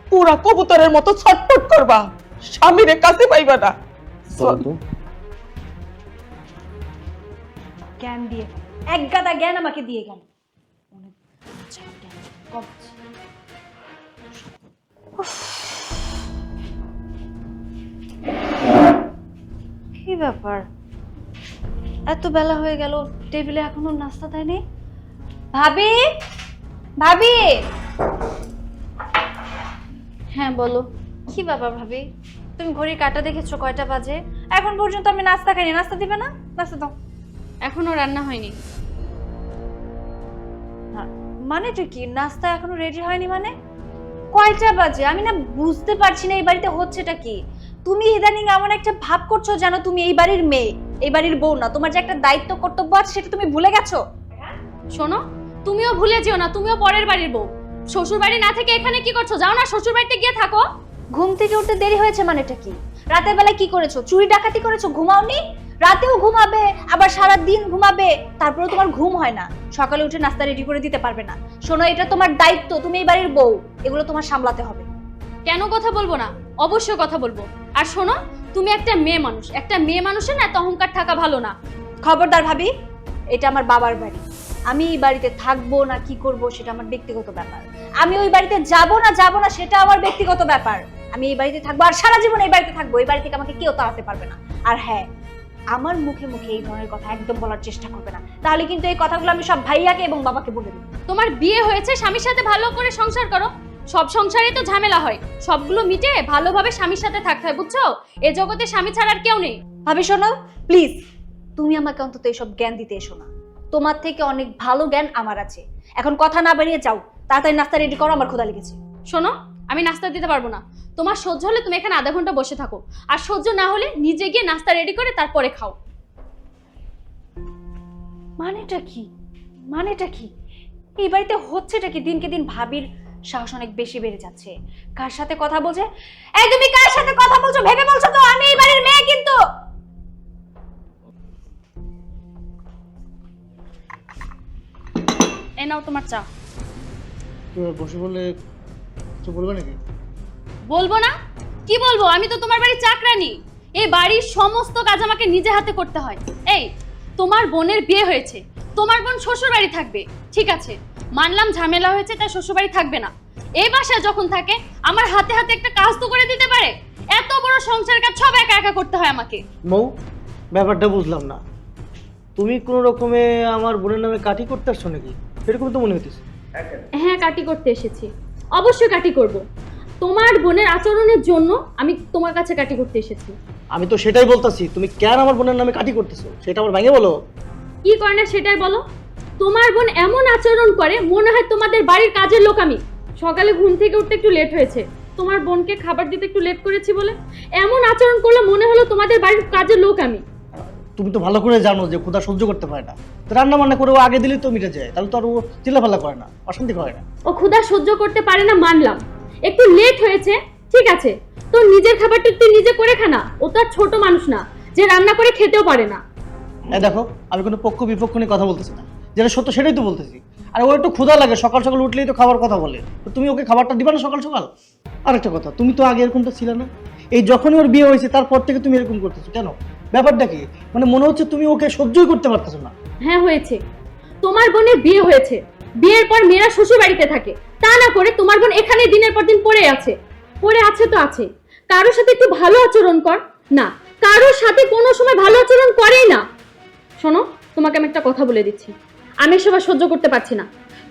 পুরা কবুতরের মতো ছটফট করবা, স্বামীরে কাছে পাইবা না। চলো তো। জ্ঞান দিয়ে গেল, এক গাদা জ্ঞান আমাকে দিয়ে গেল। কি ব্যাপার, এত বেলা হয়ে গেল, টেবিলে এখনো নাস্তা দেয়নি? ভাবি, ভাবি। হ্যাঁ বলো। কি ব্যাপার ভাবি, তুমি ঘড়ির কাঁটা দেখেছো কয়টা বাজে? এখন পর্যন্ত আমি নাস্তা খাইনি, নাস্তা দিবে না? নাস্তা দাও। এখনো রান্না হয়নি। মানেটা কি, নাস্তা এখনো রেডি হয়নি মানে? কয়টা বাজে? আমি না বুঝতে পারছি না এই বাড়িতে হচ্ছেটা কি। তুমি ইদানিং এমন একটা ভাব করছো যেন তুমি এই বাড়ির মেয়ে, এই বাড়ির বউ না। তোমার যে একটা দায়িত্ব কর্তব্য আছে সেটা তুমি ভুলে গেছো। শোনো, তুমিও ভুলে যেও না, তুমিও পরের বাড়ির বউ। শ্বশুর বাড়ি না থেকে এখানে কি করছো? যাও না শ্বশুর বাড়িতে গিয়ে থাকো। ঘুম থেকে উঠতে দেরি হয়েছে মানেটা কি? রাতের বেলা কি করেছো? চুরি ডাকাতি করেছো? ঘুমাওনি? রাতেও ঘুমাবে, আবার সারা দিন ঘুমাবে, তারপরেও তোমার ঘুম হয় না। সকালে উঠে নাস্তা রেডি করে দিতে পারবে না। শোনো, এটা তোমার দায়িত্ব, তুমি এই বাড়ির বউ, এগুলো তোমার সামলাতে হবে। কেন কথা বলবো না? অবশ্যই কথা বলবো। আর শোনো, তুমি একটা মেয়ে মানুষ, একটা মেয়ে মানুষের না এত অহংকার থাকা ভালো না। খবরদার ভাবি, এটা আমার বাবার বাড়ি, আমি এই বাড়িতে থাকবো না কি করব সেটা আমার ব্যক্তিগত ব্যাপার। আমি ওই বাড়িতে যাব না সেটা আমার ব্যক্তিগত ব্যাপার। আমি এই বাড়িতে থাকবো আর সারা জীবন এই বাড়িতে থাকবো। এই বাড়ি থেকে আমাকে কেউ তাড়াতে পারবে না। আর হ্যাঁ, আমার মুখে মুখে এই ধরনের কথা একদম বলার চেষ্টা করবে না, তাহলে কিন্তু এই কথাগুলো আমি সব ভাইয়াকে এবং বাবাকে বলে দেবো। তোমার বিয়ে হয়েছে, স্বামীর সাথে ভালো করে সংসার করো। সব সংসারে তো ঝামেলা হয়, সবগুলো মিটে ভালোভাবে স্বামীর সাথে থাকতে হয়, বুঝছো? এ জগতে স্বামী ছাড়া আর কেউ নেই। ভাবি শোনো, প্লিজ তুমি আমাকে অন্তত এইসব জ্ঞান দিতে এসো না। তোমার থেকে অনেক ভালো জ্ঞান আমার আছে। এখন কথা না বেরিয়ে যাও, তাড়াতাড়ি নাস্তা রেডি করো, আমার ক্ষুধা লেগেছে। শোনো, আমি নাস্তা দিতে পারবো না। তোমার সহ্য হলে তুমি এখানে আধা ঘন্টা বসে থাকো, আর সহ্য না হলে নিজে গিয়ে নাস্তা রেডি করে তারপরে খাও। মানেটা কি এই বাড়িতে হচ্ছেটা কি? দিনকে দিন ভাবির সাহস অনেক বেশি বেড়ে যাচ্ছে। কার সাথে কথা বলছে? এই তুমি কার সাথে কথা বলছো ভেবে বলছো তো? আমি এই বাড়ির মেয়ে কিন্তু। এই নাও তোমার চা। বসে বললে কিছু বলবে নাকি? বলবো না? কি বলবো? আমি তো তোমার বাড়ির চাকরানি। এই বাড়ির সমস্ত কাজ আমাকে নিজে হাতে করতে হয়। এই, তোমার বোনের বিয়ে হয়েছে, তোমার বোন শ্বশুর বাড়ি থাকবে, ঠিক আছে, মানলাম ঝামেলা হয়েছে তাই শ্বশুর বাড়ি থাকবে না। এই বাসায় যখন থাকে আমার হাতে হাতে একটা কাজ তো করে দিতে পারে। এত বড় সংসার কাজ সব একা একা করতে হয় আমাকে। মৌ, ব্যাপারটা বুঝলাম না। তুমি কোনো রকমে আমার বোনের নামে কাটি করতে আসছো নাকি? এরকম তো মনে হইতেছে। হ্যাঁ, কাটি করতে এসেছি, অবশ্যই কাটি করব। তোমার বোনের আচরণের জন্য আমি তোমার কাছে কাটি করতে এসেছি। আমি তো সেটাই বলতাছি, তুমি কেন আমার বোনের নামে কাটি করতেছো সেটা আমার ভেঙে বলো। কি করে না সেটাই বলো। তোমার বোন এমন আচরণ করে মনে হয় তোমাদের বাড়ির কাজের লোক আমি। সকালে ঘুম থেকে উঠতে একটু লেট হয়েছে, তোমার বোনকে খাবার দিতে একটু লেট করেছি বলে এমন আচরণ করলে মনে হলো তোমাদের বাড়ির কাজের লোক আমি। তুমি তো ভালো করে জানো যে ক্ষুধা সহ্য করতে পারে না, তো রান্না বান্না করে ও আগে দিলেই তো মিটে যায়, তাহলে তো আর ও চিল্লাফাল্লা করে না, অশান্তি করে না। ও ক্ষুধা সহ্য করতে পারে না মানলাম, একটু লেট হয়েছে, ঠিক আছে, তো নিজের খাবারটা তুই নিজে করে খা না। ও তো আর ছোট মানুষ না যে রান্না করে খেতেও পারে না। দেখো, আমি কোনো পক্ষ বিপক্ষ নিয়ে কথা বলতেছি না, যেটা সত্য সেটাই তো বলতেছি। আর ও একটু ক্ষুধা লাগে, সকাল সকাল উঠলেই তো খাবার কথা বলে, তো তুমি ওকে খাবারটা দিবা না সকাল সকাল? আরেকটা কথা, তুমি তো আগে এরকমটা ছিল না, এই যখনই ওর বিয়ে হয়েছে তারপর থেকে তুমি এরকম করতেছো কেন? ব্যাপারটা কি? মানে মনে হচ্ছে তুমি ওকে সহ্যই করতে পারতেছো না। হ্যাঁ হয়েছে, তোমার বোনের বিয়ে হয়েছে, বিয়ের পর মেয়েরা শ্বশুর বাড়িতে থাকে, তা না করে তোমার বোন এখানে দিনের পর দিন পড়ে আছে তো আছে। কারোর সাথে একটু ভালো আচরণ কর না, কারোর সাথে কোনো সময় ভালো আচরণ করেই না। শোনো, তোমাকে আমি একটা কথা বলে দিচ্ছি, আমি এসব আর সহ্য করতে পারছি না।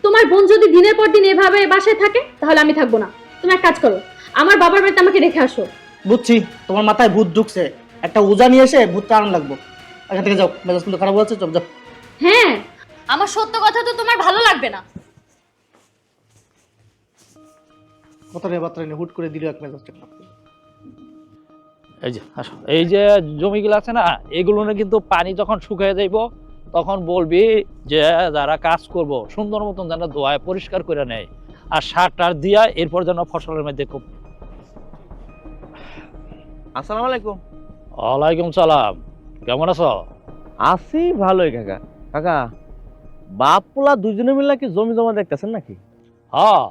তোমার বোন যদি দিনের পর দিন এভাবে বাসায় থাকে তাহলে আমি থাকবো না। তুমি এক কাজ করো, আমার বাবার বাড়িতে আমাকে রেখে আসো। বুঝছি, তোমার মাথায় ভূত ঢুকছে, একটা ওজা নিয়ে এসে ভূত তাড়ান লাগবো। এখান থেকে যাও, মেজাজ কিন্তু খারাপ হচ্ছে, চল যাও। হ্যাঁ, আমার সত্য কথা তো তোমার ভালো লাগবে না। কথা নিয়ে বার্তা নিয়ে হুট করে দিল এক মেজাজটা খারাপ করে। এই যে আসো, এই যে জমিগুলো আছে না, এগুলো কিন্তু পানি যখন শুকিয়ে যাইব তখন বলবি যে যারা কাজ করব সুন্দর মতন যেন ধোয়ায় পরিষ্কার করে নেয়, আর সার টার দিয়া এরপর যেন ফসলের মধ্যে খুব। আসসালামু আলাইকুম। ওয়ালাইকুম সালাম, কেমন আছো? আছি ভালোই কাকা। কাকা, বাপ পোলা দুজনে মিলে কি জমি জমা দেখতেছেন নাকি? হ্যাঁ,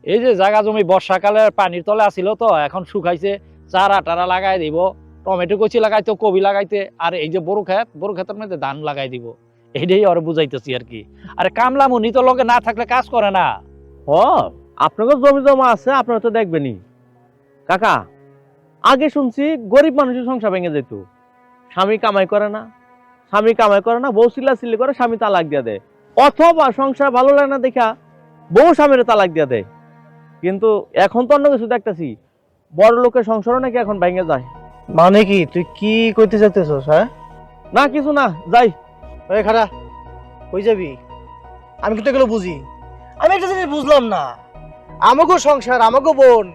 এই যে জায়গা জমি বর্ষাকালে পানির তলে আসিল তো, এখন শুকাইছে, চারা টারা লাগাই দিব, টমেটো কচি লাগাইতো, কবি লাগাইতে, আর এই যে বড় ক্ষেতের মধ্যে ধান লাগাই দিব, এইটাই ওরা বুঝাইতেছি আর কি। আরে কামলা মুনি তো লগে না থাকলে কাজ করে না। ও, আপনাকে জমি জমা আছে, আপনারা তো দেখবেনই। কাকা, আগে শুনছি গরিব মানুষের সংসার ভেঙে যেত, স্বামী কামাই করে না, বউ চিল্লাচিল্লি করে, স্বামী তালাক দিয়ে দেয়, অথবা সংসার ভালো লাগে না দেখা বউ স্বামীর তালাক দিয়ে দেয়। কিন্তু এখন তো অন্য কিছু দেখতেছি, বড় লোকের সংসারও নাকি এখন ভেঙে যায়। মানে কি তুই কি কইতে চাইতেছস? হ্যাঁ, না কিছু না, যাই। ওই খারা, কই যাবি? আমি কিন্তু এগুলো বুঝি। আমি একটা জিনিস বুঝলাম না, আমাগো সংসার, আমাগো বোন,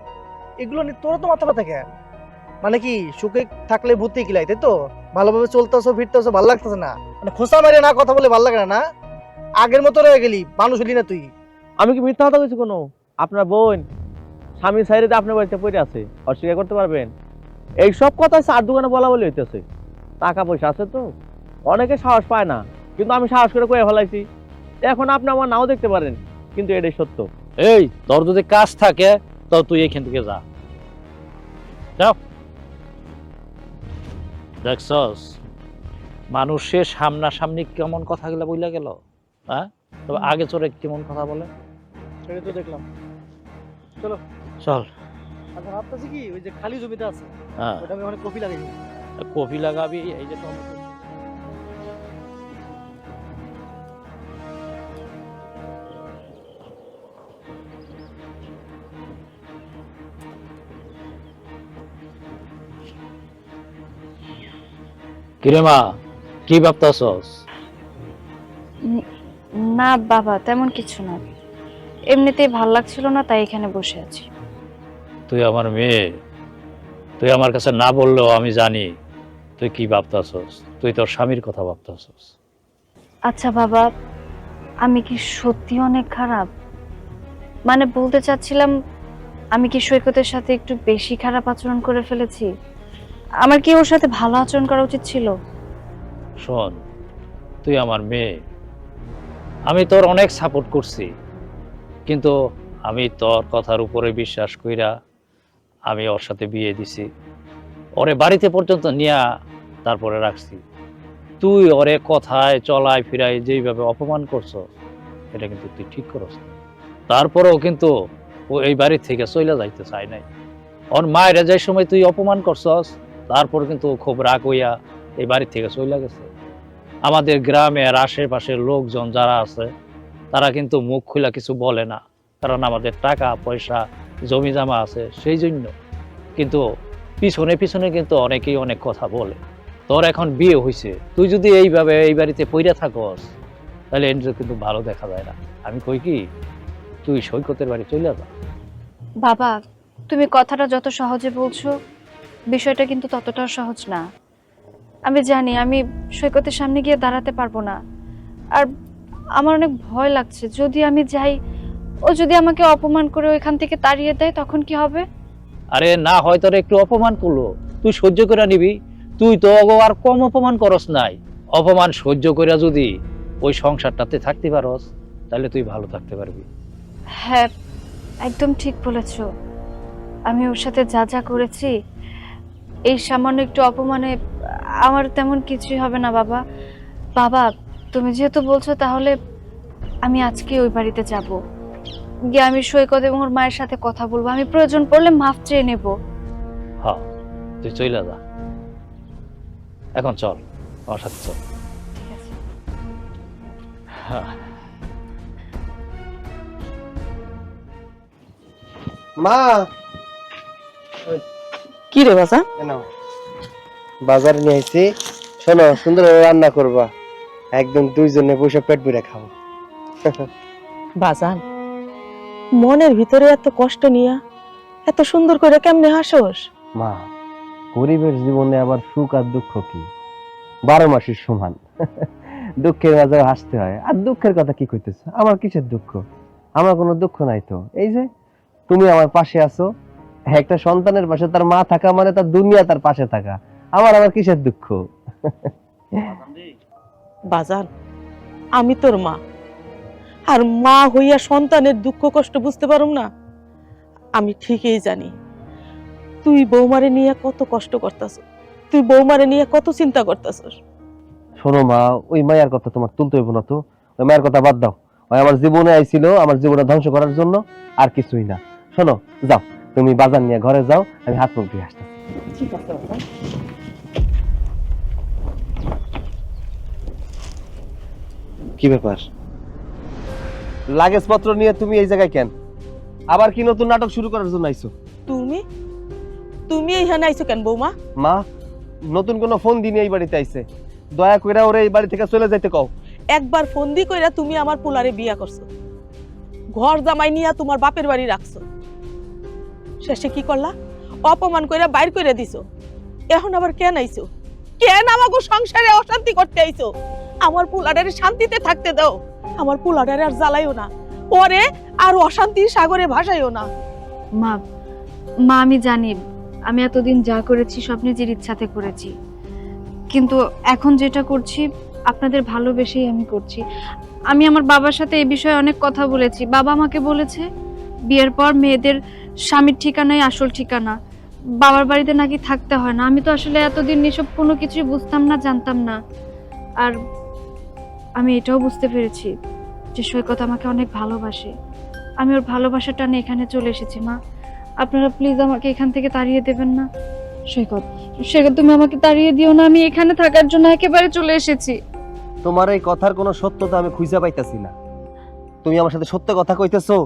এগুলো নিয়ে তোরা তো মাথা ব্যথা কেন? মানে কি সুখে থাকলে ভূতে কিলাই, তাই তো? ভালোভাবে চলতেছো ফিরতেছো, ভালো লাগতেছে না, মানে খোসা মারে না কথা বলে ভালো লাগে না? আগের মতো রয়ে গেলি, মানুষ হলি না তুই। আমি কি মিথ্যা কথা কইছি কোনো? আপনার বোন স্বামী সাইডে আপনার বাড়িতে পড়ে আছে, অস্বীকার করতে পারবেন? এই সব কথা চার দোকানে বলা বলে হইতেছে। টাকা পয়সা আছে তো, অনেকে সাহস পায় না, কিন্তু আমি সাহস করে কয়ে ফেলাইছি। এখন আপনি আমার নাও দেখতে পারেন, কিন্তু এটাই সত্য। এই, তোর যদি কাজ থাকে তো তুই এখান থেকে যা, যাও। দেখছস মানুষের সামনাসামনি কেমন কথাগুলো বইলা গেল, হ্যাঁ? তবে আগে চোরে কেমন কথা বলে। সেটা তো দেখলাম। চল। আচ্ছা ভাবতেছি কি ওই যে খালি জমিটা আছে হ্যাঁ, ওটা আমি অনেক কপি লাগাই দিই। কফি লাগাবি, এই যে টমেটো। কিরে মা, কি ভাবতাছস? না বাবা, তেমন কিছু না, এমনিতেই ভাল লাগছিল না, তাই এখানে বসে আছি। তুই আমার মেয়ে, তুই আমার কাছে না বললেও আমি জানি তুই কি ভাবতাছস। তুই তোর স্বামীর কথা ভাবতাছস। আচ্ছা বাবা, আমি কি সত্যি অনেক খারাপ? মানে বলতে চাচ্ছিলাম, আমি কি সৈকতের সাথে একটু বেশি খারাপ আচরণ করে ফেলেছি? আমার কি ওর সাথে ভালো আচরণ করা উচিত ছিল? শোন, তুই আমার মেয়ে, আমি তোর অনেক সাপোর্ট করছি, কিন্তু আমি তোর কথার উপরে বিশ্বাস কইরা আমি ওর সাথে বিয়ে দিছি, ওরে বাড়িতে পর্যন্ত নিয়া তারপরে রাখছি। তুই ওরে কথায় চলায় ফিরায় যেইভাবে অপমান করছ, এটা কিন্তু তুই ঠিক করছ না। তারপরেও কিন্তু ও এই বাড়ি থেকে চলে যাইতে চায় নাই। ওর মায়ের যে সময় তুই অপমান করছস, তারপর কিন্তু ও খুব রাগ হইয়া এই বাড়ি থেকে চলে গেছে। আমাদের গ্রামের আশেপাশের লোকজন যারা আছে তারা কিন্তু মুখ খুলা কিছু বলে না, কারণ আমাদের টাকা পয়সা জমি জমা আছে সেই জন্য। কিন্তু পিছনে পিছনে কিন্তু অনেকেই অনেক কথা বলে। তোর এখন বিয়ে হয়েছে, তুই যদি এইভাবে এই বাড়িতে পইরা থাকস, তাহলে এটা কিন্তু ভালো দেখা যায় না। আমি কই কি, তুই সৈকতের বাড়ি চলে যা। বাবা, তুমি কথাটা যত সহজে বলছো, বিষয়টা কিন্তু ততটাও সহজ না। আমি জানি আমি সৈকতের সামনে গিয়ে দাঁড়াতে পারবো না, আর আমার অনেক ভয় লাগছে। যদি আমি যাই, ও যদি আমাকে অপমান করে ওইখান থেকে তাড়িয়ে দেয়, তখন কি হবে? আরে না হয় তোর একটু অপমান করলো, তুই সহ্য করে নিবি। তুই তো আর কম অপমান করস নাই। অপমান সহ্য করে যদি ওই সংসারটাতে থাকতে পারস, তাহলে তুই ভালো থাকতে পারবি। হ্যাঁ, একদম ঠিক বলেছ। আমি ওর সাথে যা যা করেছি, এই সামান্য একটু অপমানে আমার তেমন কিছুই হবে না বাবা। বাবা, তুমি যেহেতু বলছো, তাহলে আমি আজকে ওই বাড়িতে যাব, গিয়ে আমি সৈকত এবং ওর মায়ের সাথে কথা বলবো। আমি প্রয়োজন পড়লে মাফ চেয়ে নেব। হ্যাঁ, তুই চলে যা এখন, চল আমার সাথে চল। ঠিক আছে। হ্যাঁ। মা, কি রে বাসা? কেন বাজারে নিয়ে আইছি, শোনো সুন্দর রান্না করবা, একদম দুইজনে বসে পেট ভরে খাবো। বাজান, মনের ভিতরে এত কষ্ট নিয়া এত সুন্দর করে কেমনে হাসোস? মা, গরিবের জীবনে আবার সুখ আর দুঃখ কি 12 মাসের সমান। দুঃখের মাঝে হাসতে হয়, আর দুঃখের কথা কি কইতেছ? আমার কিসের দুঃখ? আমার কোনো দুঃখ নাই তো। এই যে তুমি আমার পাশে আছো, একটা সন্তানের পাশে তার মা থাকা মানে তার দুনিয়া তার পাশে থাকা। আমার আবার কিসের দুঃখ? বাজান, আমি তোর মা, আর মা হইয়া সন্তানের দুঃখ কষ্ট বুঝতে পারুম না? আমি ঠিকই জানি তুই বৌমারে নিয়ে কত কষ্ট করতাস, তুই বৌমারে নিয়ে কত চিন্তা করতাছস। শোনো মা, ওই মায়ের কথা তোমার তুলতে হইব না তো। ওই মায়ের কথা বাদ দাও। ওই আমার জীবনে আইছিল আমার জীবনে ধ্বংস করার জন্য, আর কিছুই না। শোনো, যাও তুমি বাজার নিয়ে ঘরে যাও, আমি হাত মুখ ধুয়ে আসতেছি। ঠিক আছে বাবা। কি ব্যাপার? লাগেজ পত্র নিয়ে তুমি এই জায়গায় কেন? আবার কি নতুন নাটক শুরু করার জন্য আইছো? তুমি তুমি এইখানে আইছো কেন বৌমা? মা, নতুন কোন ফোন দিনে এই বাড়িতে আইছে, দয়া কইরা ওরে এই বাড়ি থেকে চলে যাইতে কও। একবার ফোন দি কইরা তুমি আমার পোলারে বিয়া করছো, ঘর জামাই নিয়া তোমার বাপের বাড়ি রাখছো, শেষে কি করলা? অপমান কইরা বাইর কইরা দিছো। এখন আবার কেন আইছো? কেন আমাকে সংসারে অশান্তি করতে আইছো? আমার পোলারে শান্তিতে থাকতে দাও, আমার পোলারে আর জ্বালাইও না, ওরে আর অশান্তির সাগরে ভাসাইও না। মা, মা আমি জানি আমি এতদিন যা করেছি সব নিজের ইচ্ছাতে করেছি, কিন্তু এখন যেটা করছি আপনাদের ভালোবেসেই আমি করছি। আমি আমার বাবার সাথে এই বিষয়ে অনেক কথা বলেছি। বাবা আমাকে বলেছে বিয়ের পর মেয়েদের স্বামীর ঠিকানাই আসল ঠিকানা, বাবার বাড়িতে নাকি থাকতে হয় না। আমি তো আসলে এতদিন এসব কোনো কিছুই বুঝতাম না, জানতাম না। আর আমি এটাও বুঝতে পেরেছি যে সৈকত আমাকে অনেক ভালোবাসে। আমি ওর ভালোবাসাটা নিয়ে এখানে চলে এসেছি মা। আপনারা প্লিজ আমাকে এখান থেকে তাড়িয়ে দেবেন না। সৈকত, সৈকত তুমি আমাকে তাড়িয়ে দিও না, আমি এখানে থাকার জন্য একেবারে চলে এসেছি। তোমার এই কথার কোনো সত্যতা আমি খুঁজে পাইতাছি না। তুমি আমার সাথে সত্য কথা কইতেছো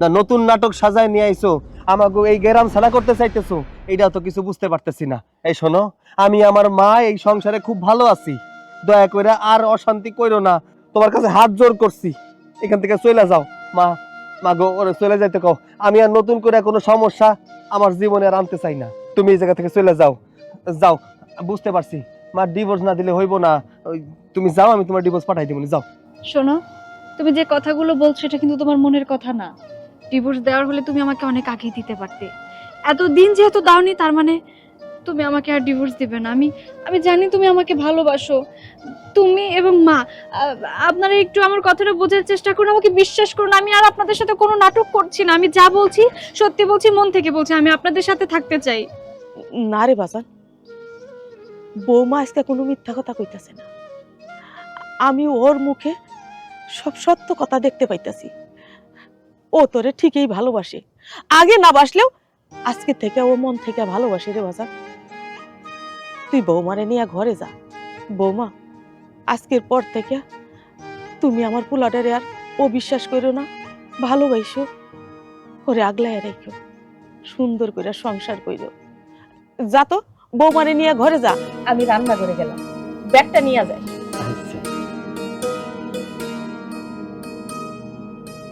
না নতুন নাটক সাজায় নিয়ে আইছো আমাকে এই গেরাম ছাড়া করতে চাইতেছো? এইটাও তো কিছু বুঝতে পারতেছি না। এই শোনো, আমি আমার মা এই সংসারে খুব ভালো আছি, দয়া করে আর অশান্তি কইরো না। তোমার কাছে হাত জোর করছি, এখান থেকে চলে যাও। মা, মা গো, ওরে চলে যাইতে কও। আমি আর নতুন করে কোনো সমস্যা আমার জীবনে আর আনতে চাই না। তুমি এই জায়গা থেকে চলে যাও। যাও, বুঝতে পারছি মা, ডিভোর্স না দিলে হইব না। তুমি যাও, আমি তোমার ডিভোর্স পাঠাই দিব। যাও। শোনো, তুমি যে কথাগুলো বলছো এটা কিন্তু তোমার মনের কথা না। ডিভোর্স দেওয়ার হলে তুমি আমাকে অনেক আগেই দিতে পারতে। এতদিন যেহেতু দাওনি তার মানে তুমি আমাকে আর ডিভোর্স দিবে না। আমি জানি তুমি আমাকে ভালোবাসো। তুমি এবং মা, আপনারা একটু আমার কথাটা বোঝার চেষ্টা করুন, আমাকে বিশ্বাস করুন। আমি আর আপনাদের সাথে কোনো নাটক করছি না। আমি যা বলছি সত্যি বলছি, মন থেকে বলছি। আমি আপনাদের সাথে থাকতে চাই। না রে বাজান, বৌমা আজকে কোনো মিথ্যা কথা কইতাছে না। আমি ওর মুখে সব সত্য কথা দেখতে পাইতাছি। ও তোরে ঠিকই ভালোবাসে, আগে না বাসলেও আজকে থেকে ও মন থেকে ভালোবাসে রে বাজান। তুই বৌমারে নিয়ে ঘরে যা। বৌমা, আজকের পর থেকে তুমি আমার পোলাটারে আর ও বিশ্বাস করো না, ভালোবাসো, ওরে আগলায় রাখো, সুন্দর করে সংসার করো। যা তো, বৌমারে নিয়ে ঘরে যা। আমি রান্না করে গেলাম, ব্যাগটা নিয়ে যায়।